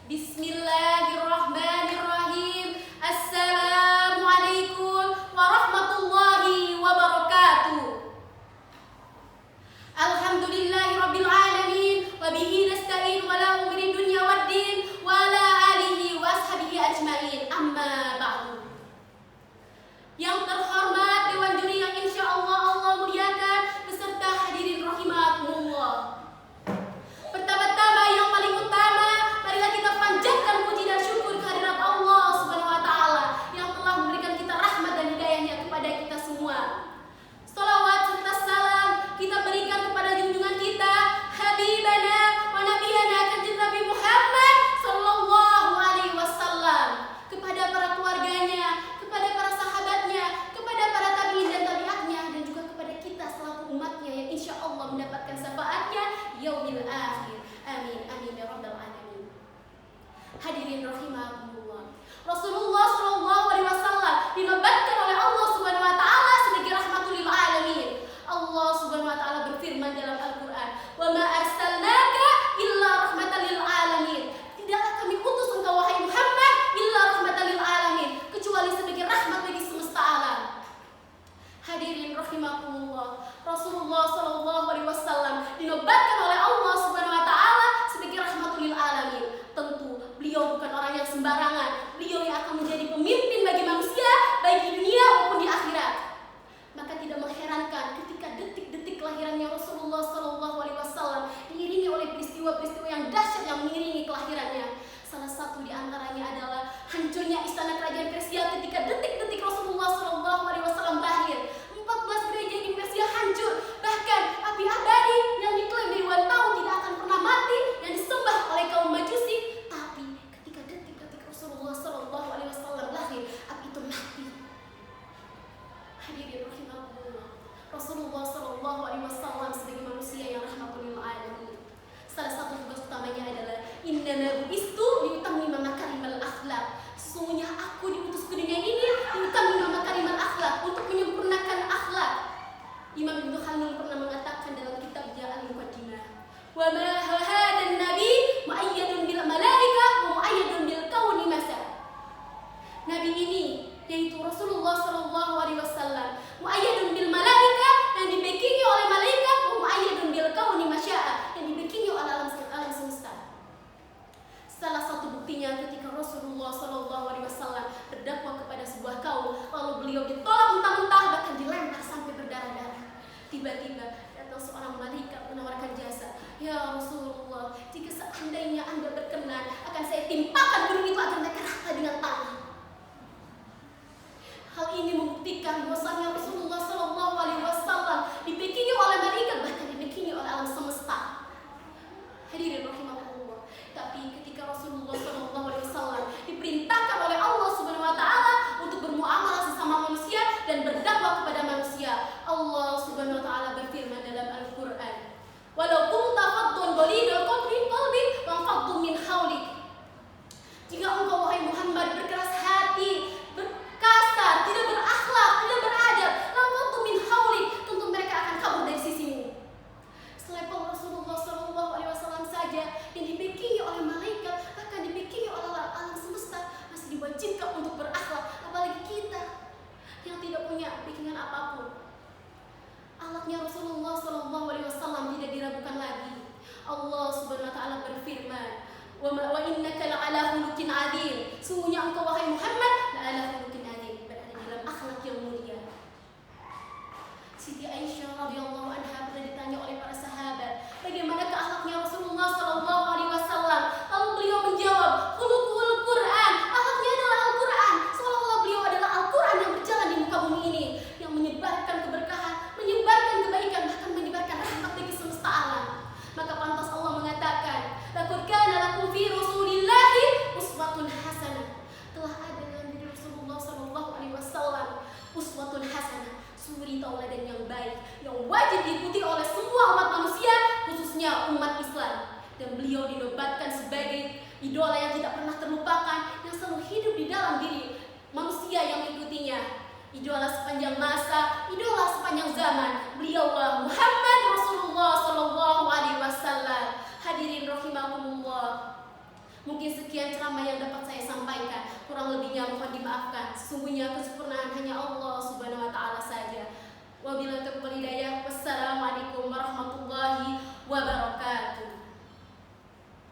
Bismillahirrahmanirrahim. Assalamualaikum warahmatullahi wabarakatuh. Alhamdulillahirabbil alamin wa bihi nasta'in wa la umri dunya waddin wa ala alihi wa ashabihi ajmain. Amma ba'du. Yang terhormat Dewan Juri yang insyaallah Allah muliakan beserta hadirin rahimakumullah. Pertama-tama yang paling utama, marilah kita panjatkan puji dan syukur kehadirat Allah Subhanahu wa taala yang telah memberikan kita rahmat dan hidayahnya kepada kita semua. Salawat serta salam kita berikan kepada junjungan kita, habibana wa nabiyana kanjeng Nabi Muhammad sallallahu alaihi wasallam, kepada para keluarganya, kepada para sahabatnya, kepada para tabi'in dan tabi'atnya, dan juga kepada kita selaku umatnya yang insyaallah mendapatkan syafaatnya yaumil akhir. Amin amin ya rabbal alamin. Hadirin rahimakumullah. Rasulullah sallallahu alaihi wasallam dinobatkan oleh Allah Subhanahu wa taala sebagai rahmatul lil alamin. Allah Subhanahu wa taala berfirman dalam Al-Qur'an, "Wa ma arsalnaka illa rahmatan lil alamin." Tidaklah kami utus engkau wahai Muhammad illa rahmatan lil alamin, kecuali sebagai rahmat bagi semesta alam. Hadirin rahimakumullah. Rasulullah sallallahu alaihi wasallam dinobatkan oleh Allah Subhanahu wa taala sebagai rahmatul lil alamin. Tentu beliau bukan orang yang sembarangan. Beliau yang akan menjadi pemimpin bagi manusia baik di dunia maupun di akhirat. Maka tidak mengherankan ketika detik-detik kelahirannya Rasulullah sallallahu alaihi wasallam diiringi oleh peristiwa-peristiwa yang dahsyat yang mengiringi kelahirannya. Salah satu di antaranya adalah hancurnya istana kerajaan Persia ketika detik-detik Rasulullah sallallahu alaihi wasallam lahir. 14 gereja di Persia hancur, bahkan api abadi yang diklaim ribuan tahun tidak akan pernah mati yang disembah oleh kaum Majusi. Tapi ketika detik-detik Rasulullah sallallahu alaihi wasallam lahir, api itu mati. Hadirin rahimakumullah. Rasulullah sallallahu alaihi wasallam sebagai manusia yang rahmatul lil alamin, salah satu tugas utamanya adalah innama bu'istu liutammima makarimal akhlak. Sesungguhnya aku diutus ke dunia ini liutammima makarimal akhlak, untuk menyempurnakan akhlak. Imam Ibnu Khalil pernah mengatakan dalam kitabnya Al-Muqaddimah, wa ma hadan nabi muayyadun bil malaikah wa muayyadun bil kauni masa. Nabi ini yaitu Rasulullah sallallahu alaihi wasallam muayyadun bil malaikah, yang dibekingi oleh malaikat, wa muayyadun bil kauni masya'a, yang dibekingi oleh alam semesta. Salah satu buktinya ketika Rasulullah sallallahu alaihi wasallam berdakwah kepada sebuah kaum, lalu beliau ditolak mentah-mentah, bahkan dilempar sampai berdarah-darah. Tiba-tiba datang seorang malaikat menawarkan jasa. Ya Rasulullah, jika seandainya Anda berkenan, akan saya timpakan gunung itu agar mereka rata dengan tanah. Hal ini membuktikan bahwasanya Rasulullah sallallahu alaihi wasallam dibekingi oleh malaikat, bahkan dibekingi oleh alam semesta. Hadirin rahimakumullah. Tapi ketika Rasulullah sallallahu alaihi wasallam diperintahkan oleh Allah Subhanahu wa taala untuk bermuamalah sesama manusia dan berdakwah kepada manusia, Allah Subhanahu wa taala berfirman dalam Al-Qur'an, "Walau kunta faddan ghalidal qalbi wanfaddu min hawlik." Jika engkau wahai Muhammad berkeras hati, kasar, tidak berakhlak, tidak beradab, lanfaddu min hawlik, tentu mereka akan kabur dari sisimu. Selevel Rasulullah sallallahu alaihi wasallam saja yang dibekingi oleh malaikat, bahkan dibekingi oleh alam semesta, masih diwajibkan untuk berakhlak, apalagi kita yang tidak punya bikinan apapun. Akhlaknya Rasulullah sallallahu alaihi wasallam tidak diragukan lagi. Allah Subhanahu wa taala berfirman, wa innaka la'ala khuluqin 'adzim. Sungguhnya engkau wahai Muhammad la'ala khuluqin 'adzim, berada dalam akhlak yang mulia. Siti Aisyah radhiyallahu anha pernah ditanya oleh para sahabat, bagaimanakah akhlaknya Rasulullah sallallahu alaihi wasallam? Lalu beliau menjawab, khuluqul Qur'an. Akhlaknya adalah Al-Qur'an. Seolah-olah beliau adalah Al-Qur'an yang berjalan di muka bumi ini, yang menyebarkan keberkahan, menyebarkan kebaikan, bahkan menyebarkan rahmat bagi semesta alam. Maka pantas Allah mengatakan, laqad kana lakum fi Rasulillahi uswatun hasanah. Telah ada dalam diri Rasulullah sallallahu alaihi wasallam uswatun hasanah, suri tauladan yang baik, yang wajib diikuti oleh semua umat manusia, khususnya umat Islam. Dan beliau dinobatkan sebagai idola yang tidak pernah terlupakan, yang selalu hidup di dalam diri manusia yang mengikutinya. Idola sepanjang masa, idola sepanjang zaman. Beliaulah Muhammad Rasulullah sallallahu alaihi wasallam. Hadirin rahimakumullah. Mungkin sekian ceramah yang dapat saya sampaikan. Kurang lebihnya mohon dimaafkan. Sesungguhnya kesempurnaan hanya Allah Subhanahu